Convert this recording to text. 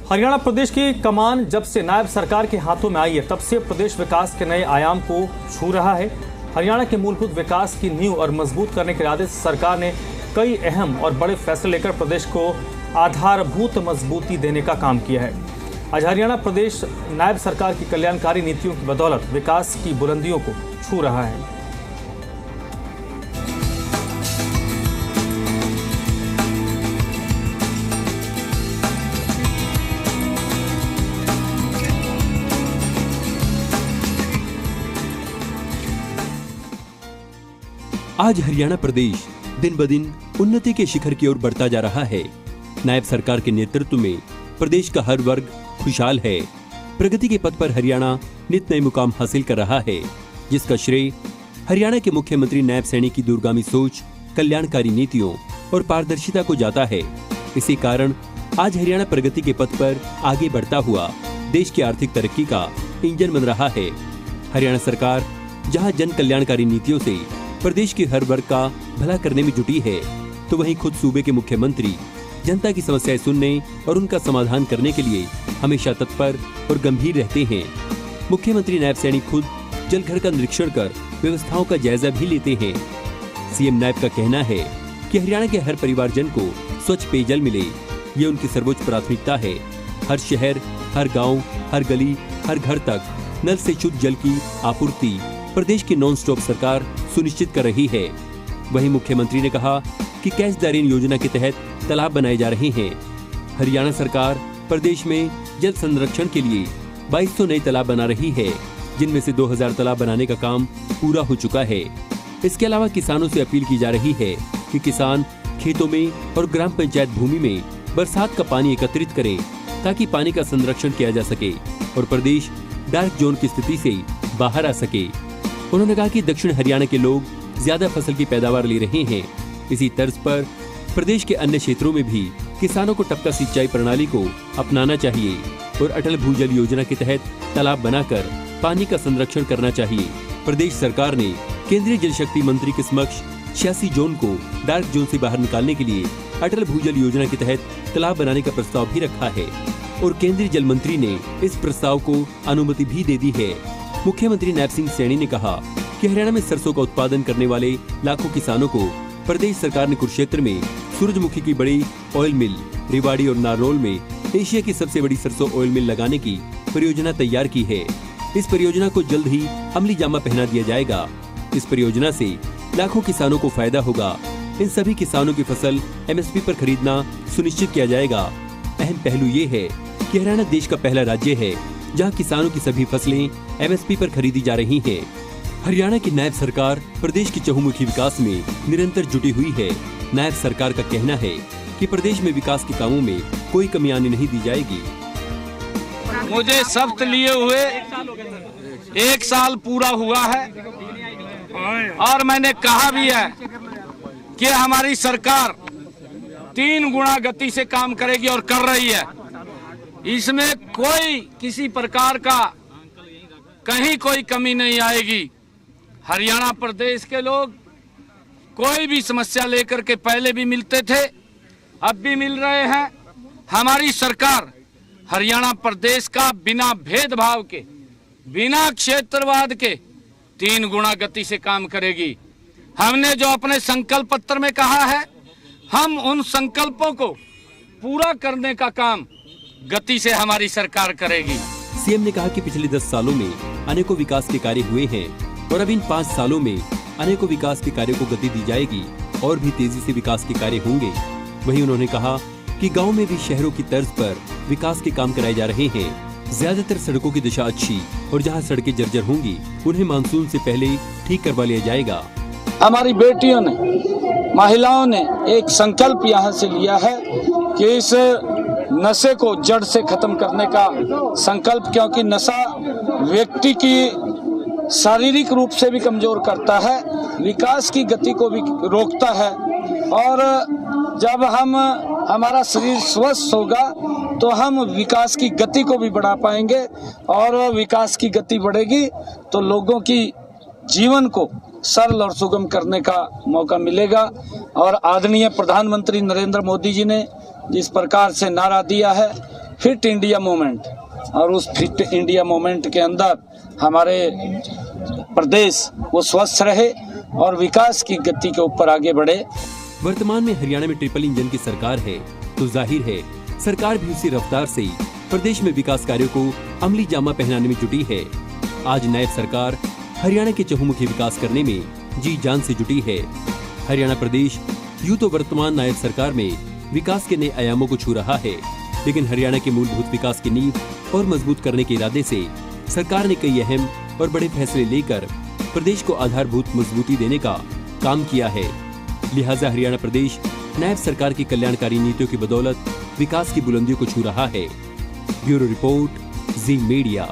हरियाणा प्रदेश की कमान जब से नायब सरकार के हाथों में आई है, तब से प्रदेश विकास के नए आयाम को छू रहा है। हरियाणा के मूलभूत विकास की नींव और मजबूत करने के इरादे से सरकार ने कई अहम और बड़े फैसले लेकर प्रदेश को आधारभूत मजबूती देने का काम किया है। आज हरियाणा प्रदेश नायब सरकार की कल्याणकारी नीतियों की बदौलत विकास की बुलंदियों को छू रहा है। आज हरियाणा प्रदेश दिन ब दिन उन्नति के शिखर की ओर बढ़ता जा रहा है। नायब सरकार के नेतृत्व में प्रदेश का हर वर्ग खुशहाल है। प्रगति के पथ पर हरियाणा नित नए मुकाम हासिल कर रहा है, जिसका श्रेय हरियाणा के मुख्यमंत्री नायब सैनी की दूरगामी सोच, कल्याणकारी नीतियों और पारदर्शिता को जाता है। इसी कारण आज हरियाणा प्रगति के पथ पर आगे बढ़ता हुआ देश की आर्थिक तरक्की का इंजन बन रहा है। हरियाणा सरकार जहां जन कल्याणकारी नीतियों से प्रदेश के हर वर्ग का भला करने में जुटी है, तो वहीं खुद सूबे के मुख्यमंत्री जनता की समस्याएं सुनने और उनका समाधान करने के लिए हमेशा तत्पर और गंभीर रहते हैं। मुख्यमंत्री नायब सैनी खुद जलघर का निरीक्षण कर व्यवस्थाओं का जायजा भी लेते हैं। सीएम नायब का कहना है कि हरियाणा के हर परिवारजन को स्वच्छ पेयजल मिले, ये उनकी सर्वोच्च प्राथमिकता है। हर शहर, हर गाँव, हर गली, हर घर तक नल से शुद्ध जल की आपूर्ति प्रदेश की नॉन स्टॉप सरकार सुनिश्चित कर रही है। वहीं मुख्यमंत्री ने कहा कि कैच द रेन योजना के तहत तालाब बनाए जा रहे हैं। हरियाणा सरकार प्रदेश में जल संरक्षण के लिए 2200 नए तालाब बना रही है, जिनमें से 2000 तालाब बनाने का काम पूरा हो चुका है। इसके अलावा किसानों से अपील की जा रही है कि किसान खेतों में और ग्राम पंचायत भूमि में बरसात का पानी एकत्रित करें, ताकि पानी का संरक्षण किया जा सके और प्रदेश डार्क जोन की स्थिति से बाहर आ सके। उन्होंने कहा कि दक्षिण हरियाणा के लोग ज्यादा फसल की पैदावार ले रहे हैं। इसी तर्ज पर प्रदेश के अन्य क्षेत्रों में भी किसानों को टपका सिंचाई प्रणाली को अपनाना चाहिए और अटल भूजल योजना के तहत तालाब बनाकर पानी का संरक्षण करना चाहिए। प्रदेश सरकार ने केंद्रीय जल शक्ति मंत्री के समक्ष 86 जोन को डार्क जोन से बाहर निकालने के लिए अटल भूजल योजना के तहत तालाब बनाने का प्रस्ताव भी रखा है और केंद्रीय जल मंत्री ने इस प्रस्ताव को अनुमति भी दे दी है। मुख्यमंत्री नायब सिंह सैनी ने कहा कि हरियाणा में सरसों का उत्पादन करने वाले लाखों किसानों को प्रदेश सरकार ने कुरुक्षेत्र में सूरजमुखी की बड़ी ऑयल मिल, रेवाड़ी और नारनौल में एशिया की सबसे बड़ी सरसों ऑयल मिल लगाने की परियोजना तैयार की है। इस परियोजना को जल्द ही अमली जामा पहना दिया जाएगा। इस परियोजना से लाखों किसानों को फायदा होगा। इन सभी किसानों की फसल MSP पर खरीदना सुनिश्चित किया जाएगा। अहम पहलू ये है कि हरियाणा देश का पहला राज्य है जहां किसानों की सभी फसलें MSP पर खरीदी जा रही हैं। हरियाणा की नायब सरकार प्रदेश की चहुमुखी विकास में निरंतर जुटी हुई है। नायब सरकार का कहना है कि प्रदेश में विकास के कामों में कोई कमी आने नहीं दी जाएगी। मुझे शपथ लिए हुए 1 साल पूरा हुआ है और मैंने कहा भी है कि हमारी सरकार 3 गुना गति से काम करेगी और कर रही है। इसमें कोई किसी प्रकार का कहीं कोई कमी नहीं आएगी। हरियाणा प्रदेश के लोग कोई भी समस्या लेकर के पहले भी मिलते थे, अब भी मिल रहे हैं। हमारी सरकार हरियाणा प्रदेश का बिना भेदभाव के, बिना क्षेत्रवाद के 3 गुना गति से काम करेगी। हमने जो अपने संकल्प पत्र में कहा है, हम उन संकल्पों को पूरा करने का काम गति से हमारी सरकार करेगी। सीएम ने कहा कि पिछले 10 सालों में अनेकों विकास के कार्य हुए हैं और अब इन 5 सालों में अनेकों विकास के कार्यों को गति दी जाएगी और भी तेजी से विकास के कार्य होंगे। वहीं उन्होंने कहा कि गांव में भी शहरों की तर्ज पर विकास के काम कराए जा रहे हैं। ज्यादातर सड़कों की दिशा अच्छी और जहां सड़कें जर्जर होंगी, उन्हें मानसून से पहले ठीक करवा लिया जाएगा। हमारी बेटियों ने, महिलाओं ने एक संकल्प यहाँ से लिया है कि इस नशे को जड़ से खत्म करने का संकल्प, क्योंकि नशा व्यक्ति की शारीरिक रूप से भी कमजोर करता है, विकास की गति को भी रोकता है और जब हमारा शरीर स्वस्थ होगा तो हम विकास की गति को भी बढ़ा पाएंगे और विकास की गति बढ़ेगी तो लोगों की जीवन को सरल और सुगम करने का मौका मिलेगा। और आदरणीय प्रधानमंत्री नरेंद्र मोदी जी ने जिस प्रकार से नारा दिया है फिट इंडिया मूवमेंट, और उस फिट इंडिया मूवमेंट के अंदर हमारे प्रदेश वो स्वस्थ रहे और विकास की गति के ऊपर आगे बढ़े। वर्तमान में हरियाणा में ट्रिपल इंजन की सरकार है, तो जाहिर है सरकार भी उसी रफ्तार से प्रदेश में विकास कार्यों को अमली जामा पहनाने में जुटी है। आज नायब सरकार हरियाणा के चहुमुखी विकास करने में जी जान से जुटी है। हरियाणा प्रदेश यूं तो वर्तमान नायब सरकार में विकास के नए आयामों को छू रहा है, लेकिन हरियाणा के मूलभूत विकास की नींव और मजबूत करने के इरादे से सरकार ने कई अहम और बड़े फैसले लेकर प्रदेश को आधारभूत मजबूती देने का काम किया है। लिहाजा हरियाणा प्रदेश नायब सरकार की कल्याणकारी नीतियों की बदौलत विकास की बुलंदियों को छू रहा है। ब्यूरो रिपोर्ट, जी मीडिया।